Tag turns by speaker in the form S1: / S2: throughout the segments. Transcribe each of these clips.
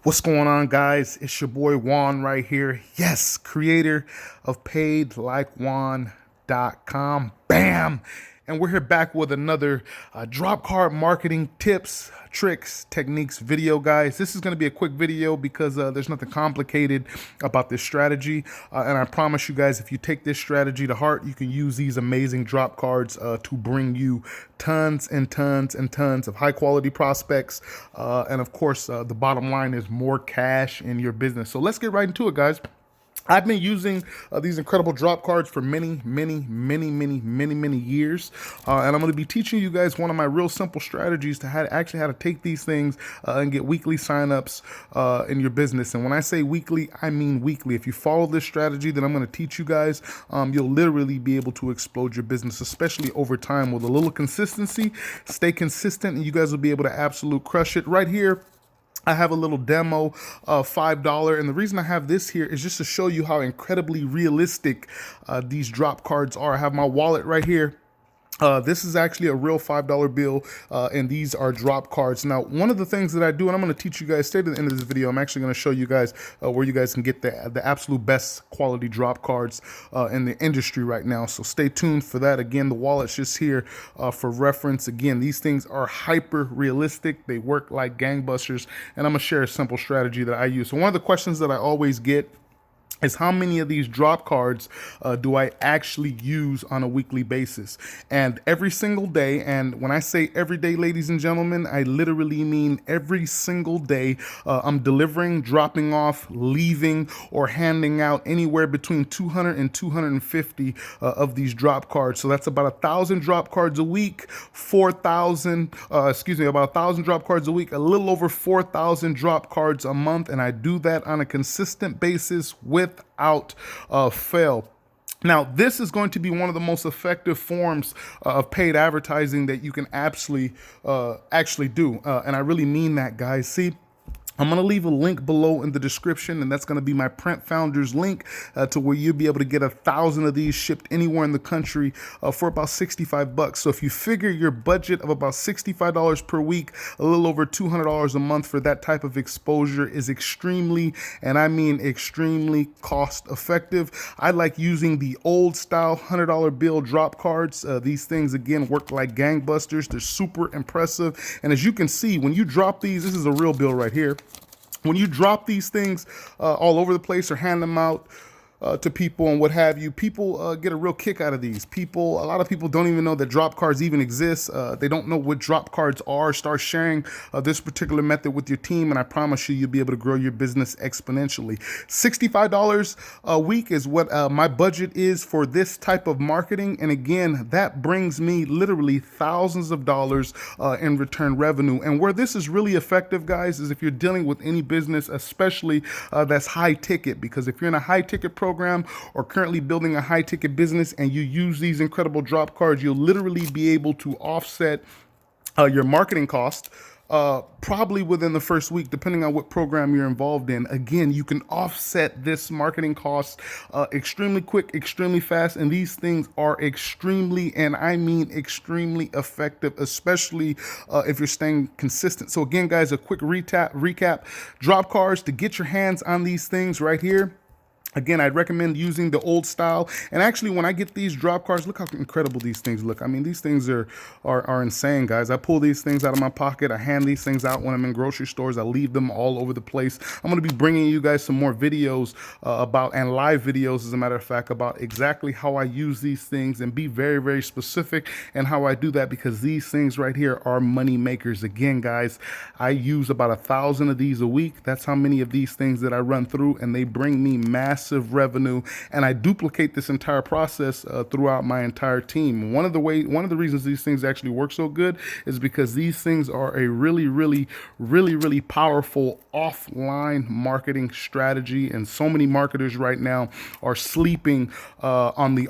S1: What's going on, guys? It's your boy Juan right here. Yes, creator of PaidLikeJuan.com. Bam! And we're here back with another drop card marketing tips, tricks, techniques video, guys. This is going to be a quick video because there's nothing complicated about this strategy. And I promise you guys, if you take this strategy to heart, you can use these amazing drop cards to bring you tons and tons and tons of high quality prospects. And of course, the bottom line is more cash in your business. So let's get right into it, guys. I've been using these incredible drop cards for many years, and I'm going to be teaching you guys one of my real simple strategies to how to take these things and get weekly signups in your business. And when I say weekly, I mean weekly. If you follow this strategy that I'm going to teach you guys, you'll literally be able to explode your business, especially over time with a little consistency. Stay consistent, and you guys will be able to absolute crush it. Right here, I have a little demo of $5, and the reason I have this here is just to show you how incredibly realistic these drop cards are. I have my wallet right here. This is actually a real $5 bill, and these are drop cards. Now, one of the things that I do, and I'm going to teach you guys, stay to the end of this video, I'm actually going to show you guys where you guys can get the absolute best quality drop cards in the industry right now. So stay tuned for that. Again, the wallet's just here for reference. Again, these things are hyper realistic. They work like gangbusters, and I'm going to share a simple strategy that I use. So one of the questions that I always get is how many of these drop cards do I actually use on a weekly basis? And every single day, and when I say every day, ladies and gentlemen, I literally mean every single day, I'm delivering, dropping off, leaving, or handing out anywhere between 200 and 250 of these drop cards. So that's about 1,000 drop cards a week, about 1,000 drop cards a week, a little over 4,000 drop cards a month. And I do that on a consistent basis without fail. Now, this is going to be one of the most effective forms of paid advertising that you can actually do. And I really mean that, guys. See, I'm going to leave a link below in the description, and that's going to be my Print Founders link to where you'll be able to get 1,000 of these shipped anywhere in the country for about $65. So if you figure your budget of about $65 per week, a little over $200 a month for that type of exposure is extremely, and I mean extremely cost effective. I like using the old style $100 bill drop cards. These things, again, work like gangbusters. They're super impressive. And as you can see, when you drop these, this is a real bill right here. When you drop these things all over the place or hand them out to people and what have you, people get a real kick out of these. A lot of people don't even know that drop cards even exist. They don't know what drop cards are. Start sharing this particular method with your team, and I promise you, you'll be able to grow your business exponentially. $65 a week is what my budget is for this type of marketing. And again, that brings me literally thousands of dollars in return revenue. And where this is really effective, guys, is if you're dealing with any business, especially that's high ticket, because if you're in a high ticket program or currently building a high ticket business and you use these incredible drop cards, you'll literally be able to offset your marketing cost probably within the first week, depending on what program you're involved in. Again, you can offset this marketing cost extremely quick, extremely fast, and these things are extremely, and I mean extremely effective, especially if you're staying consistent. So again, guys, a quick recap. Drop cards, to get your hands on these things right here. Again, I'd recommend using the old style. And actually, when I get these drop cards, look how incredible these things look. I mean, these things are insane, guys. I pull these things out of my pocket. I hand these things out when I'm in grocery stores. I leave them all over the place. I'm going to be bringing you guys some more videos and live videos, as a matter of fact, about exactly how I use these things and be very, very specific and how I do that, because these things right here are money makers. Again, guys, I use about 1,000 of these a week. That's how many of these things that I run through, and they bring me massive revenue, and I duplicate this entire process throughout my entire team. One of the reasons these things actually work so good is because these things are a really powerful offline marketing strategy, and so many marketers right now are sleeping on the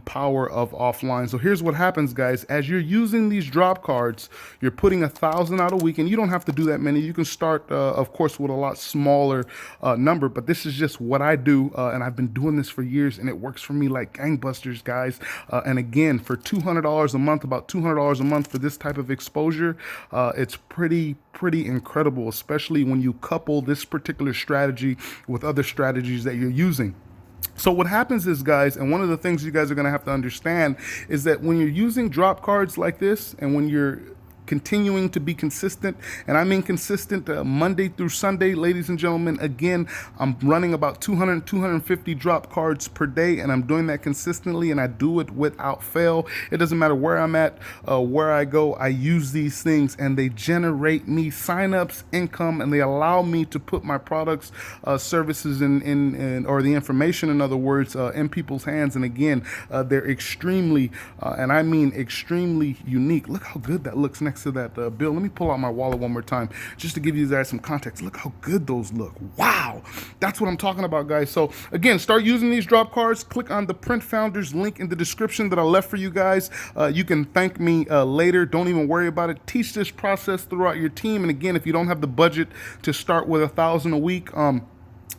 S1: power of offline. So here's what happens, guys. As you're using these drop cards, you're putting 1,000 out a week, and you don't have to do that many. You can start, of course, with a lot smaller number, but this is just what I do, and I've been doing this for years, and it works for me like gangbusters, guys. And again, for $200 a month, about $200 a month for this type of exposure, it's pretty incredible, especially when you couple this particular strategy with other strategies that you're using. So what happens is, guys, and one of the things you guys are going to have to understand is that when you're using drop cards like this, and when you're continuing to be consistent, and I mean consistent Monday through Sunday, ladies and gentlemen. Again, I'm running about 200, 250 drop cards per day, and I'm doing that consistently, and I do it without fail. It doesn't matter where I'm at, where I go, I use these things, and they generate me signups, income, and they allow me to put my products, services, or the information, in other words, in people's hands. And again, they're extremely, and I mean extremely unique. Look how good that looks next to that bill. Let me pull out my wallet one more time just to give you guys some context. Look how good those look. Wow, that's what I'm talking about, guys. So again, start using these drop cards. Click on the Print Founders link in the description that I left for you guys. You can thank me later. Don't even worry about it. Teach this process throughout your team. And again, if you don't have the budget to start with 1,000 a week,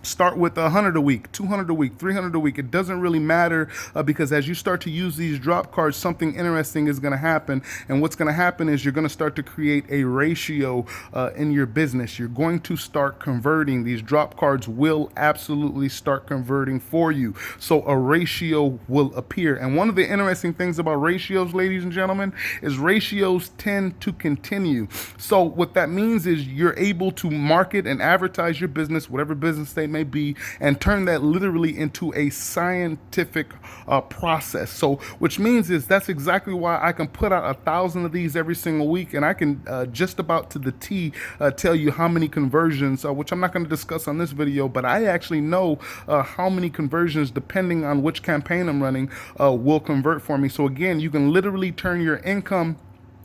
S1: start with 100 a week, 200 a week, 300 a week. It doesn't really matter, because as you start to use these drop cards, something interesting is going to happen. And what's going to happen is you're going to start to create a ratio in your business. You're going to start converting. These drop cards will absolutely start converting for you. So a ratio will appear. And one of the interesting things about ratios, ladies and gentlemen, is ratios tend to continue. So what that means is you're able to market and advertise your business, whatever business they may be, and turn that literally into a scientific process. So which means is that's exactly why I can put out 1,000 of these every single week, and I can just about to the T tell you how many conversions, which I'm not going to discuss on this video, but I actually know how many conversions, depending on which campaign I'm running, will convert for me. So again, you can literally turn your income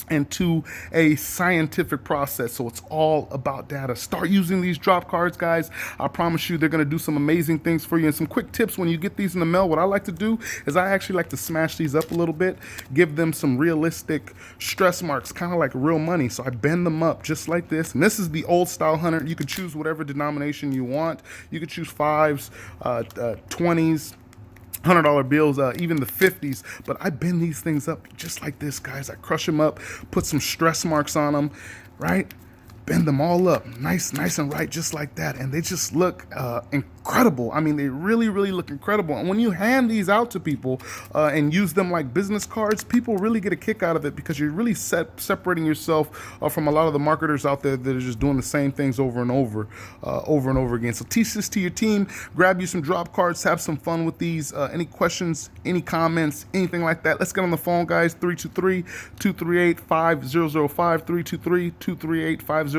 S1: into a scientific process. So it's all about data. Start using these drop cards, guys. I promise you they're going to do some amazing things for you. And some quick tips when you get these in the mail, what I like to do is I actually like to smash these up a little bit, give them some realistic stress marks, kind of like real money. So I bend them up just like this. And this is the old style 100. You can choose whatever denomination you want. You can choose 5s, 20s, $100 bills, even the 50s, but I bend these things up just like this, guys. I crush them up, put some stress marks on them, right? Bend them all up, nice and right, just like that. And they just look incredible. I mean, they really look incredible. And when you hand these out to people and use them like business cards, people really get a kick out of it, because you're really separating yourself from a lot of the marketers out there that are just doing the same things over and over again. So teach this to your team. Grab you some drop cards. Have some fun with these. Any questions, any comments, anything like that, let's get on the phone, guys. 323-238-5005, 323-238-5005.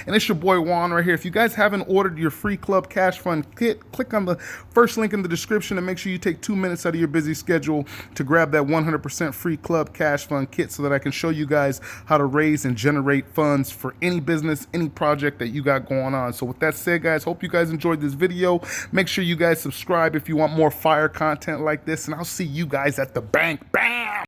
S1: And it's your boy Juan right here. If you guys haven't ordered your free club cash fund kit, click on the first link in the description and make sure you take 2 minutes out of your busy schedule to grab that 100% free club cash fund kit, so that I can show you guys how to raise and generate funds for any business, any project that you got going on. So with that said, guys, hope you guys enjoyed this video. Make sure you guys subscribe if you want more fire content like this, and I'll see you guys at the bank. Bam!